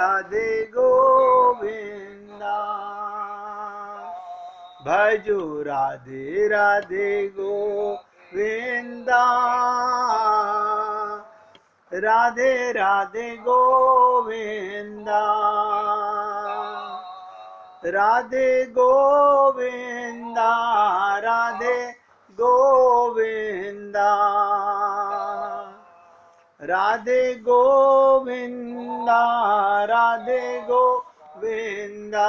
राधे गोविंदा, भजो राधे राधे गोविंदा, राधे राधे गोविंदा, राधे गोविंदा, राधे गोविंदा, राधे गोविंदा, राधे गोविंदा,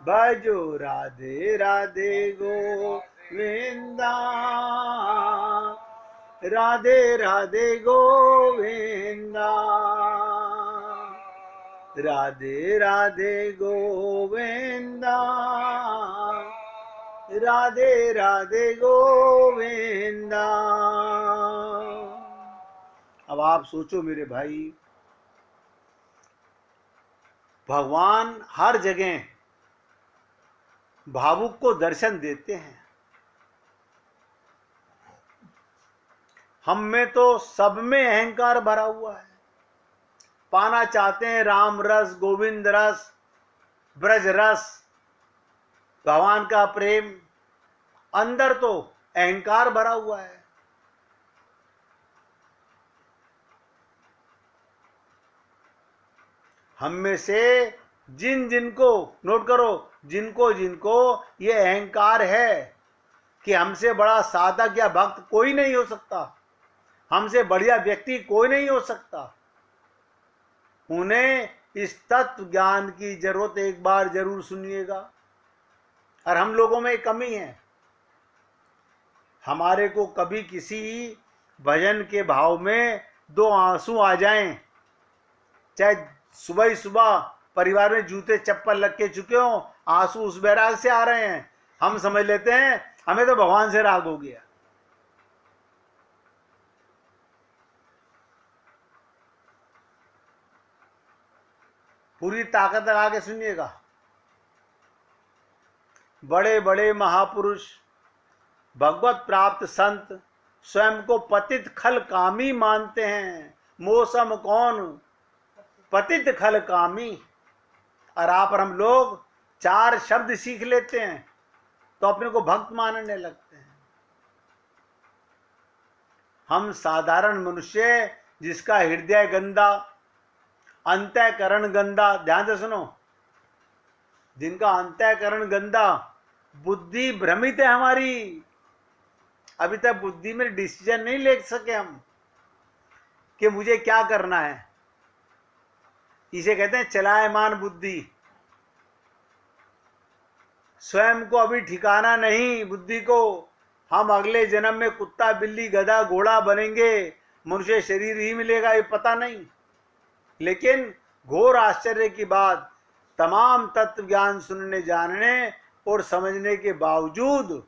भजो राधे राधे गोविंदा, राधे राधे गोविंदा, राधे राधे गोविंदा, राधे राधे गोविंदा। अब आप सोचो मेरे भाई, भगवान हर जगह भावुक को दर्शन देते हैं। हम में तो सब में अहंकार भरा हुआ है, पाना चाहते हैं राम रस, गोविंद रस, ब्रज रस, भगवान का प्रेम, अंदर तो अहंकार भरा हुआ है। हम में से जिन जिनको, नोट करो, जिनको जिनको ये अहंकार है कि हमसे बड़ा साधक या भक्त कोई नहीं हो सकता, हमसे बढ़िया व्यक्ति कोई नहीं हो सकता, उन्हें इस तत्व ज्ञान की जरूरत एक बार जरूर सुनिएगा। और हम लोगों में कमी है, हमारे को कभी किसी भजन के भाव में दो आंसू आ जाएं, चाहे सुबह ही सुबह परिवार में जूते चप्पल लग के चुके हों, आंसू उस बैराग से आ रहे हैं, हम समझ लेते हैं हमें तो भगवान से राग हो गया। पूरी ताकत लगा के सुनिएगा। बड़े बड़े महापुरुष, भगवत प्राप्त संत स्वयं को पतित खल कामी मानते हैं। मौसम कौन पतित खल कामी। और आप और हम लोग चार शब्द सीख लेते हैं तो अपने को भक्त मानने लगते हैं। हम साधारण मनुष्य जिसका हृदय गंदा, अंतःकरण गंदा, ध्यान से सुनो, जिनका अंतःकरण गंदा, बुद्धि भ्रमित है हमारी, अभी तक बुद्धि में डिसीजन नहीं ले सके हम कि मुझे क्या करना है। इसे कहते हैं चलायमान बुद्धि। स्वयं को अभी ठिकाना नहीं बुद्धि को। हम अगले जन्म में कुत्ता, बिल्ली, गधा, घोड़ा बनेंगे, मनुष्य शरीर ही मिलेगा ये पता नहीं। लेकिन घोर आश्चर्य की बात, तमाम तत्व ज्ञान सुनने, जानने और समझने के बावजूद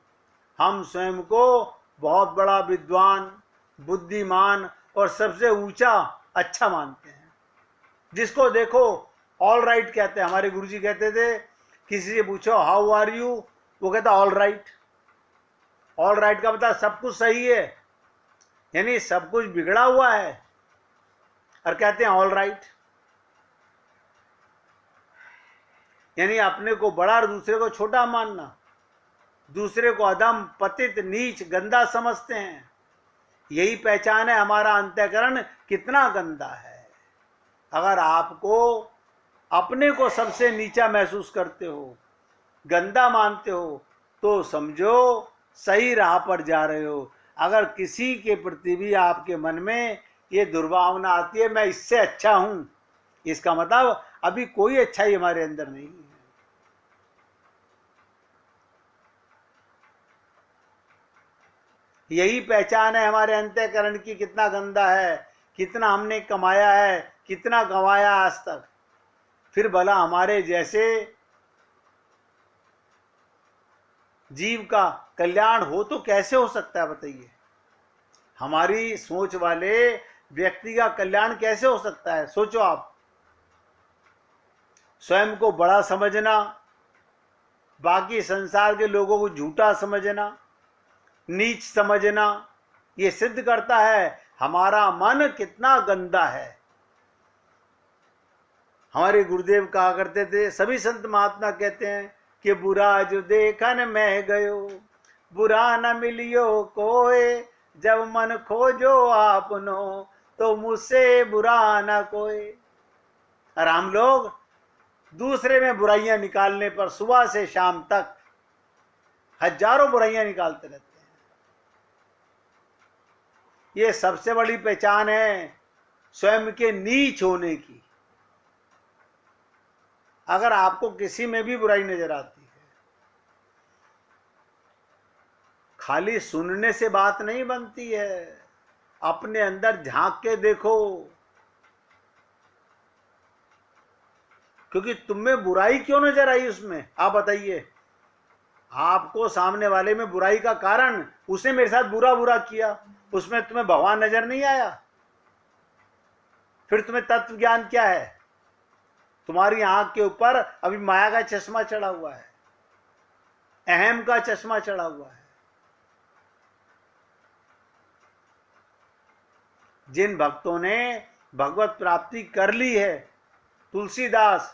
हम स्वयं को बहुत बड़ा विद्वान, बुद्धिमान और सबसे ऊंचा अच्छा मानते हैं। जिसको देखो ऑल राइट कहते हैं। हमारे गुरुजी कहते थे, किसी से पूछो हाउ आर यू, वो कहता ऑल राइट। ऑल राइट का मतलब सब कुछ सही है, यानी सब कुछ बिगड़ा हुआ है और कहते हैं ऑल राइट। यानी अपने को बड़ा और दूसरे को छोटा मानना, दूसरे को अधम, पतित, नीच, गंदा समझते हैं। यही पहचान है हमारा अंतःकरण कितना गंदा है। अगर आपको अपने को सबसे नीचा महसूस करते हो, गंदा मानते हो, तो समझो सही राह पर जा रहे हो। अगर किसी के प्रति भी आपके मन में ये दुर्भावना आती है मैं इससे अच्छा हूं, इसका मतलब अभी कोई अच्छाई हमारे अंदर नहीं है। यही पहचान है हमारे अंतःकरण की कितना गंदा है, कितना हमने कमाया है, कितना गंवाया आज तक। फिर भला हमारे जैसे जीव का कल्याण हो तो कैसे हो सकता है बताइए। हमारी सोच वाले व्यक्ति का कल्याण कैसे हो सकता है, सोचो आप। स्वयं को बड़ा समझना, बाकी संसार के लोगों को झूठा समझना, नीच समझना, ये सिद्ध करता है हमारा मन कितना गंदा है। हमारे गुरुदेव कहा करते थे, सभी संत महात्मा कहते हैं कि बुरा जो देखन मैं गयो, बुरा न मिलियो कोई, जब मन खोजो आपनो, तो मुझसे बुरा न कोई। और हम लोग दूसरे में बुराइयां निकालने पर सुबह से शाम तक हजारों बुराइयां निकालते रहते हैं। ये सबसे बड़ी पहचान है स्वयं के नीच होने की। अगर आपको किसी में भी बुराई नजर आती है, खाली सुनने से बात नहीं बनती है, अपने अंदर झांक के देखो, क्योंकि तुम में बुराई क्यों नजर आई उसमें, आप बताइए। आपको सामने वाले में बुराई का कारण, उसने मेरे साथ बुरा बुरा किया, उसमें तुम्हें भगवान नजर नहीं आया, फिर तुम्हें तत्व ज्ञान क्या है? तुम्हारी आंख के ऊपर अभी माया का चश्मा चढ़ा हुआ है, अहम का चश्मा चढ़ा हुआ है। जिन भक्तों ने भगवत प्राप्ति कर ली है, तुलसीदास,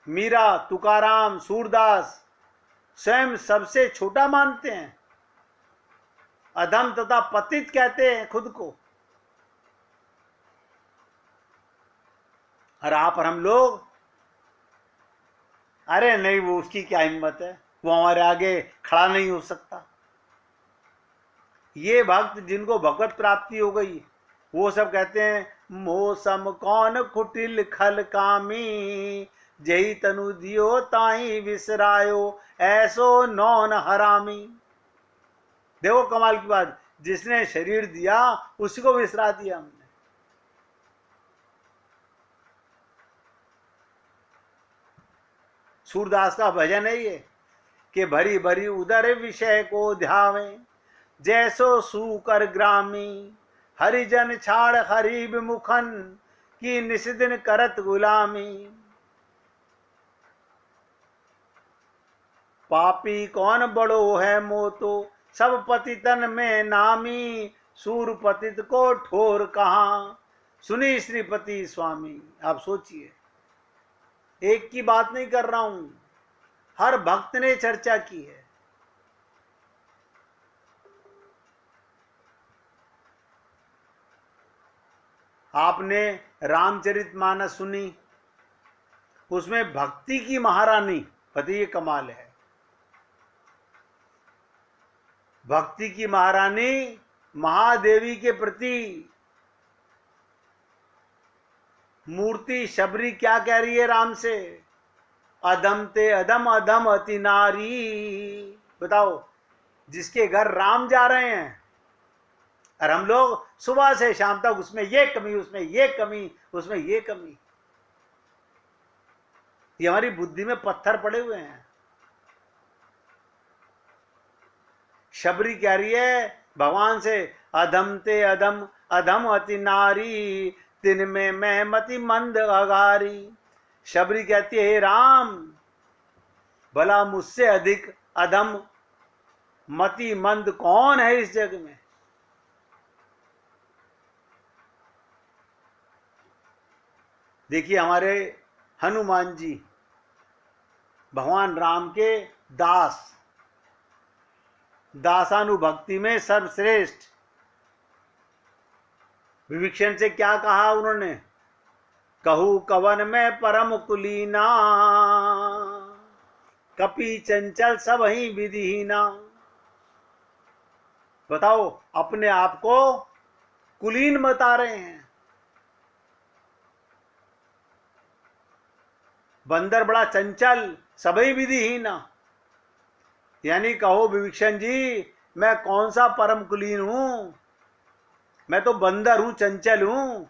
मीरा, तुकाराम, सूरदास, स्वयं सबसे छोटा मानते हैं, अधम तथा पतित कहते हैं खुद को। और आप और हम लोग, अरे नहीं, वो उसकी क्या हिम्मत है, वो हमारे आगे खड़ा नहीं हो सकता। ये भक्त जिनको भगवत प्राप्ति हो गई, वो सब कहते हैं, मौसम कौन कुटिल खल कामी, जही तनु दियो ताई विसरायो, ऐसो नौन हरामी। देखो कमाल की बात, जिसने शरीर दिया उसी को विसरा दिया हमने। सूरदास का भजन है ये कि भरी भरी उदर विषय को ध्यावे, जैसो सूकर ग्रामी, हरिजन छाड़ हरीब मुखन, की निषिदिन करत गुलामी। पापी कौन बड़ो है मोतो, सब पतितन में नामी, सूर पतित को ठोर कहाँ, सुनी श्रीपति स्वामी। आप सोचिए, एक की बात नहीं कर रहा हूं, हर भक्त ने चर्चा की है। आपने रामचरितमानस सुनी, उसमें भक्ति की महारानी, पता ये कमाल है, भक्ति की महारानी महादेवी के प्रति मूर्ति शबरी क्या कह रही है राम से, अधम ते अधम अधम अति नारी। बताओ, जिसके घर राम जा रहे हैं और हम लोग सुबह से शाम तक उसमें ये कमी, उसमें ये कमी, उसमें ये कमी। ये हमारी बुद्धि में पत्थर पड़े हुए हैं। शबरी कह रही है भगवान से, अधम ते अधम अधम अति नारी, दिन में मैं मति मंद अगारी। शबरी कहती है, हे राम, भला मुझसे अधिक अधम मति मंद कौन है इस जग में। देखिए, हमारे हनुमान जी भगवान राम के दास, दासानुभक्ति में सर्वश्रेष्ठ। विभीषण से क्या कहा उन्होंने, कहू कवन में परम कुलीना, कपि चंचल सब ही विधिहीना। बताओ, अपने आप को कुलीन बता रहे हैं। बंदर बड़ा चंचल, सभी विधिहीना। यानी कहो विभीषण जी, मैं कौन सा परम कुलीन हूं, मैं तो बंदर हूं, चंचल हूं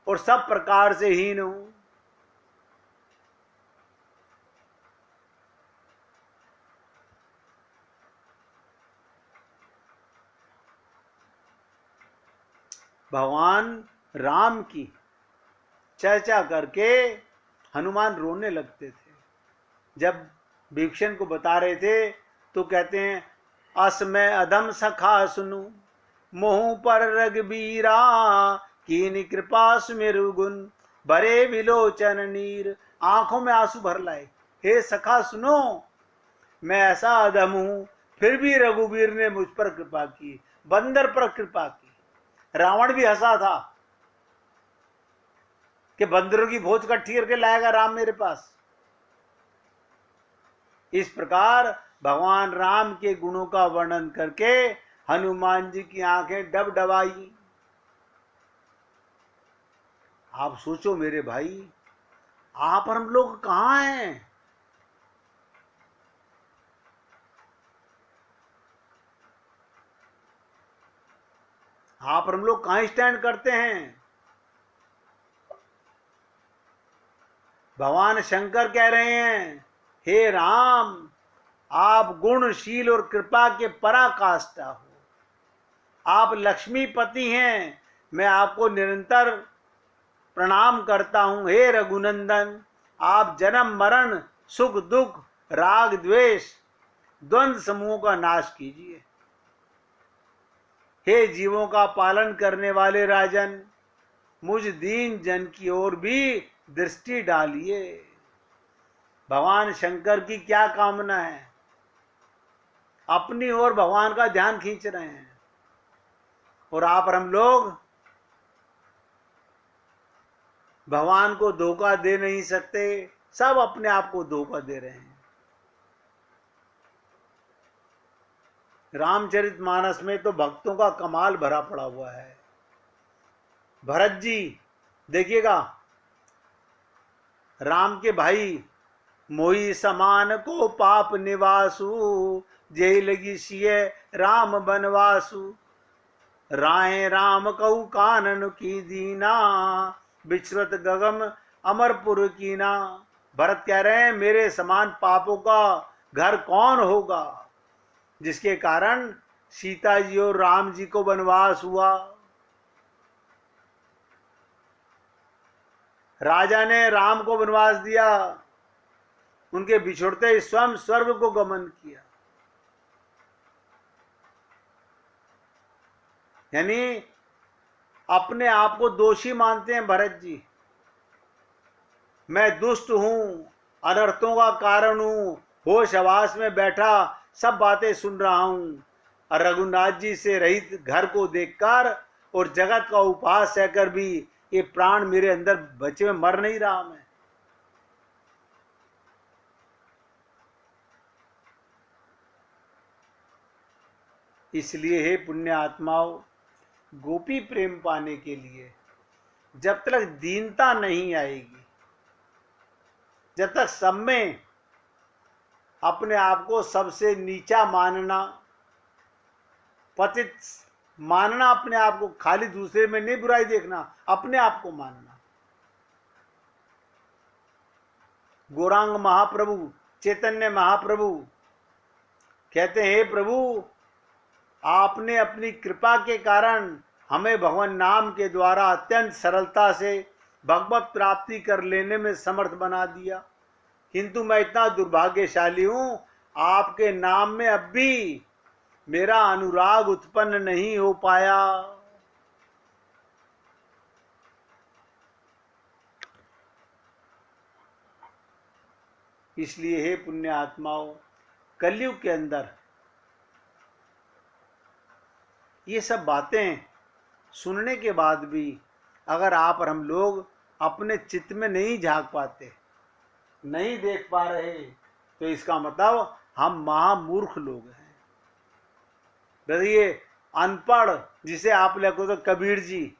और सब प्रकार से हीन हूं। भगवान राम की चर्चा करके हनुमान रोने लगते थे। जब विभीषण को बता रहे थे तो कहते हैं, अस मैं अधम सखा सुनु, मोह पर रघुबीरा, कीनी कृपा सुमेरु गुण, भरे विलोचन नीर, आंखों में आंसू भर लाए। हे सखा सुनो, मैं ऐसा अधम हूं, फिर भी रघुवीर ने मुझ पर कृपा की, बंदर पर कृपा की। रावण भी हंसा था कि बंदरों की भोज इकट्ठी करके लाएगा राम मेरे पास। इस प्रकार भगवान राम के गुणों का वर्णन करके हनुमान जी की आंखें डबडबाई। आप सोचो मेरे भाई, आप और हम लोग कहां हैं? आप और हम लोग कहां स्टैंड करते हैं? भगवान शंकर कह रहे हैं, हे राम, आप गुणशील और कृपा के पराकाष्ठा हो। आप लक्ष्मीपति हैं, मैं आपको निरंतर प्रणाम करता हूं। हे रघुनंदन, आप जन्म मरण सुख दुख राग द्वेष द्वंद्व समूहों का नाश कीजिए। हे जीवों का पालन करने वाले राजन, मुझ दीन जन की ओर भी दृष्टि डालिए। भगवान शंकर की क्या कामना है? अपनी ओर भगवान का ध्यान खींच रहे हैं, और आप और हम लोग भगवान को धोखा दे नहीं सकते, सब अपने आप को धोखा दे रहे हैं। रामचरितमानस में तो भक्तों का कमाल भरा पड़ा हुआ है। भरत जी देखिएगा, राम के भाई, मोही समान को पाप निवासु, जय लगी सिय राम बनवासु। राय राम कहू कानन की दीना, विचरत गगम अमरपुर कीना। भरत कह रहे हैं, मेरे समान पापों का घर कौन होगा, जिसके कारण सीता जी और राम जी को वनवास हुआ। राजा ने राम को वनवास दिया, उनके बिछुड़ते स्वयं स्वर्ग को गमन किया। यानी अपने आप को दोषी मानते हैं भरत जी। मैं दुष्ट हूं, अनर्थों का कारण हूं, होश हवास में बैठा सब बातें सुन रहा हूं, और रघुनाथ जी से रहित घर को देखकर और जगत का उपहास सहकर भी ये प्राण मेरे अंदर बचे में मर नहीं रहा मैं। इसलिए हे पुण्य आत्माओं, गोपी प्रेम पाने के लिए जब तक दीनता नहीं आएगी, जब तक सब में अपने आप को सबसे नीचा मानना, पतित मानना, अपने आप को खाली दूसरे में नहीं बुराई देखना, अपने आप को मानना। गौरांग महाप्रभु, चैतन्य महाप्रभु कहते हैं, हे प्रभु, आपने अपनी कृपा के कारण हमें भगवान नाम के द्वारा अत्यंत सरलता से भगवत प्राप्ति कर लेने में समर्थ बना दिया, किंतु मैं इतना दुर्भाग्यशाली हूं, आपके नाम में अब भी मेरा अनुराग उत्पन्न नहीं हो पाया। इसलिए हे पुण्य आत्माओं, कलयुग के अंदर ये सब बातें सुनने के बाद भी अगर आप और हम लोग अपने चित्त में नहीं झांक पाते, नहीं देख पा रहे, तो इसका मतलब हम महामूर्ख लोग हैं। देखिए, अनपढ़ जिसे आप लिखो तो कबीर जी,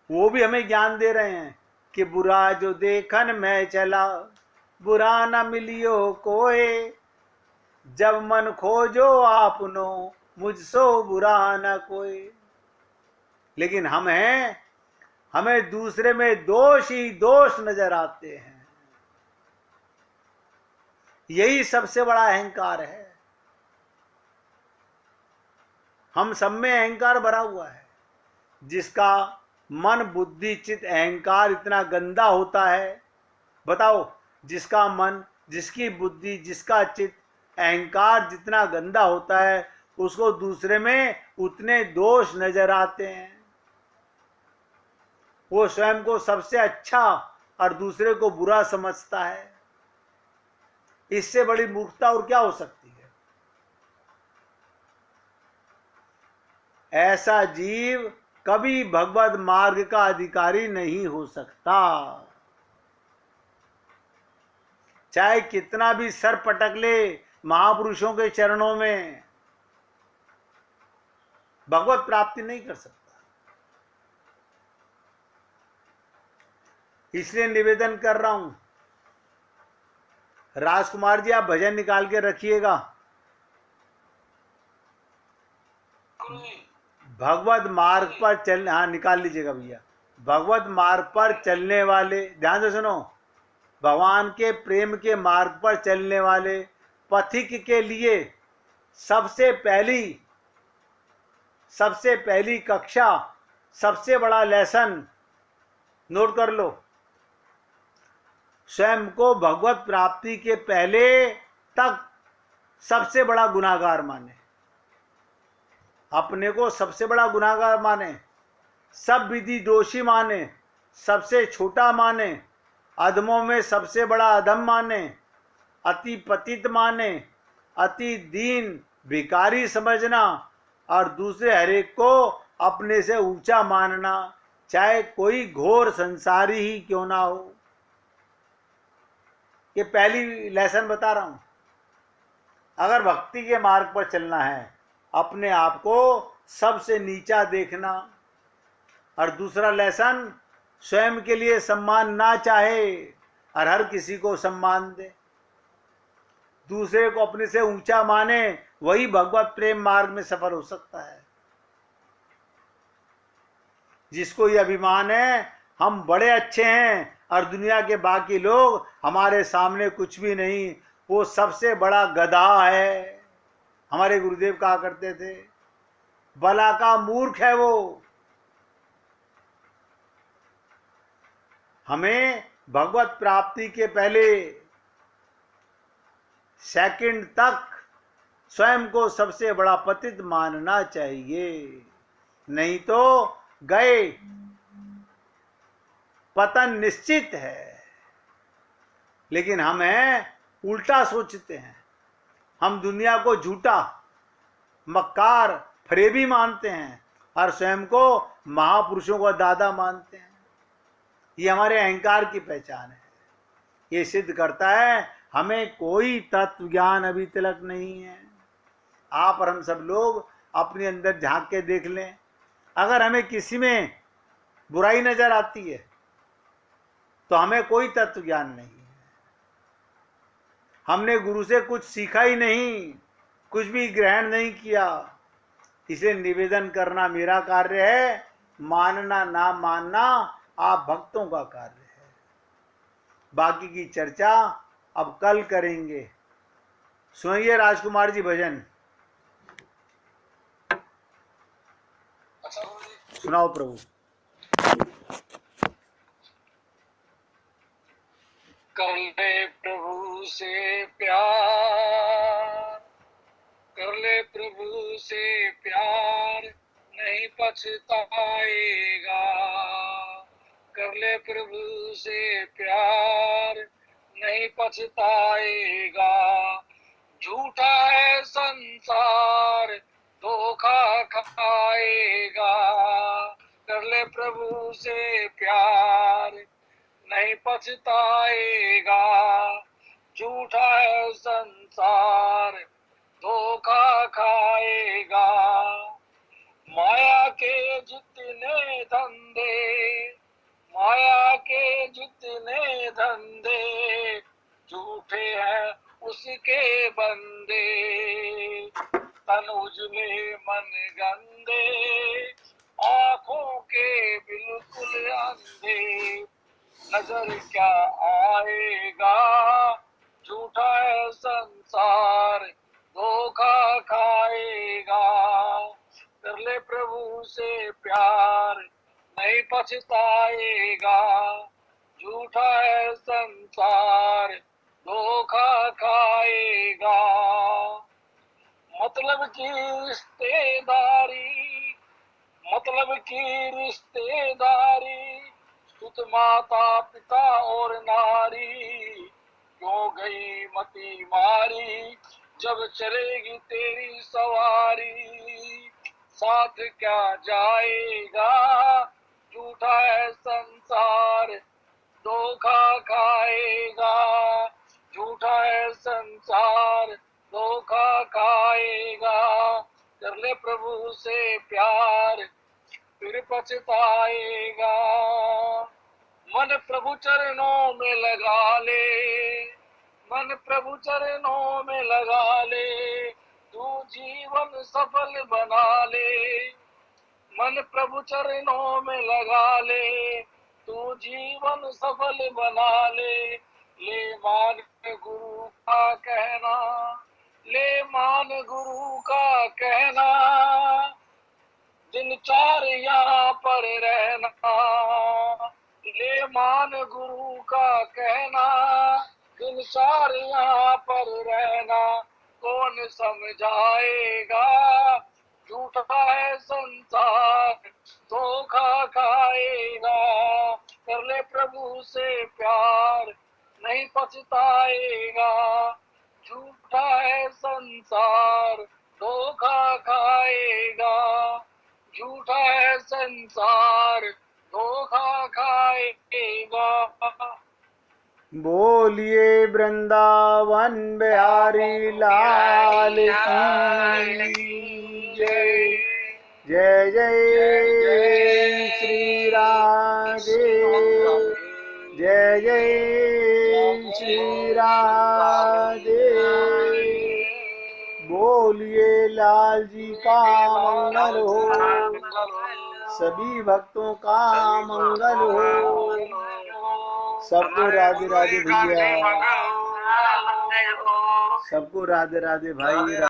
वो भी हमें ज्ञान दे रहे हैं कि बुरा जो देखन मैं चला, बुरा न मिलियो कोई, जब मन खोजो आपनो, मुझसो बुरा न कोई। लेकिन हम हैं, हमें दूसरे में दोष ही दोष नजर आते हैं। यही सबसे बड़ा अहंकार है। हम सब में अहंकार भरा हुआ है। जिसका मन बुद्धि चित्त अहंकार इतना गंदा होता है, बताओ, जिसका मन, जिसकी बुद्धि, जिसका चित्त अहंकार जितना गंदा होता है, उसको दूसरे में उतने दोष नजर आते हैं। वो स्वयं को सबसे अच्छा और दूसरे को बुरा समझता है। इससे बड़ी मूर्खता और क्या हो सकती है। ऐसा जीव कभी भगवत मार्ग का अधिकारी नहीं हो सकता, चाहे कितना भी सर पटक ले महापुरुषों के चरणों में, भगवत प्राप्ति नहीं कर सकता। इसलिए निवेदन कर रहा हूं, राजकुमार जी आप भजन निकाल के रखिएगा। भगवत मार्ग पर चलने, हाँ निकाल लीजिएगा भैया। भगवत मार्ग पर चलने वाले, ध्यान से सुनो, भगवान के प्रेम के मार्ग पर चलने वाले पथिक के लिए सबसे पहली कक्षा, सबसे बड़ा लेसन नोट कर लो। स्वयं को भगवत प्राप्ति के पहले तक सबसे बड़ा गुनाहगार माने, अपने को सबसे बड़ा गुनाहगार माने, सब विधि दोषी माने, सबसे छोटा माने, अधमों में सबसे बड़ा अधम माने, अति पतित माने, अति दीन भिखारी समझना और दूसरे हरेक को अपने से ऊंचा मानना, चाहे कोई घोर संसारी ही क्यों ना हो। ये पहली लेसन बता रहा हूं। अगर भक्ति के मार्ग पर चलना है, अपने आप को सबसे नीचा देखना, और दूसरा लेसन स्वयं के लिए सम्मान ना चाहे और हर किसी को सम्मान दे, दूसरे को अपने से ऊंचा माने, वही भगवत प्रेम मार्ग में सफल हो सकता है। जिसको ये अभिमान है हम बड़े अच्छे हैं और दुनिया के बाकी लोग हमारे सामने कुछ भी नहीं, वो सबसे बड़ा गधा है। हमारे गुरुदेव कहा करते थे, बला का मूर्ख है वो। हमें भगवत प्राप्ति के पहले सेकंड तक स्वयं को सबसे बड़ा पतित मानना चाहिए, नहीं तो गए, पतन निश्चित है। लेकिन हम उल्टा सोचते हैं, हम दुनिया को झूठा, मक्कार, फरेबी मानते हैं और स्वयं को महापुरुषों का दादा मानते हैं। ये हमारे अहंकार की पहचान है। ये सिद्ध करता है हमें कोई तत्व ज्ञान अभी तक नहीं है। आप और हम सब लोग अपने अंदर झांक के देख लें, अगर हमें किसी में बुराई नजर आती है तो हमें कोई तत्व ज्ञान नहीं है, हमने गुरु से कुछ सीखा ही नहीं, कुछ भी ग्रहण नहीं किया। इसे निवेदन करना मेरा कार्य है, मानना ना मानना आप भक्तों का कार्य है। बाकी की चर्चा अब कल करेंगे। सुनिए राजकुमार जी भजन। सुनाओ प्रभु। कर ले प्रभु से प्यार, कर ले प्रभु से प्यार, नहीं पछताएगा। कर ले प्रभु से प्यार, नहीं पछताएगा। झूठा है संसार, धोखा खाएगा। कर ले प्रभु से प्यार, नहीं पछताएगा। झूठा है संसार, धोखा खाएगा। माया के जितने धंधे, माया के जितने धंधे, झूठे हैं उसके बंदे। तन उजले मन गंदे, आंखों के बिल्कुल अंधे। नजर क्या आएगा, झूठा है संसार, धोखा खाएगा। कर ले प्रभु से प्यार, नहीं पछताएगा। झूठा है संसार, धोखा खाएगा। मतलब की रिश्तेदारी, मतलब की रिश्तेदारी, सुत माता पिता बीमारी, जब चलेगी तेरी सवारी, साथ क्या जाएगा, झूठा है संसार, धोखा खाएगा, झूठा है संसार, धोखा खाएगा। कर ले प्रभु से प्यार, फिर पछताएगा। मन प्रभु चरणों में लगा ले, मन प्रभु चरणों में लगा ले, तू जीवन सफल बना ले। मन प्रभु चरणों में लगा ले, तू जीवन सफल बना ले। ले मान गुरु का कहना, ले मान गुरु का कहना, दिनचर्या पर रहना। ले मान गुरु का कहना, दिनचर्या पर रहना। कौन समझाएगा, झूठा है संसार, धोखा खाएगा। कर ले प्रभु से प्यार, नहीं पछताएगा। झूठा है संसार, धोखा खाएगा। झूठा है संसार, धोखा खाएगा। बोलिए वृंदावन बिहारी लाल की जय। जय जय श्री राधे, जय जय श्री राधे। बोलिए लाल जी का मंगल हो, सभी भक्तों का मंगल हो। सबको राधे राधे भैया, सबको राधे राधे भाई।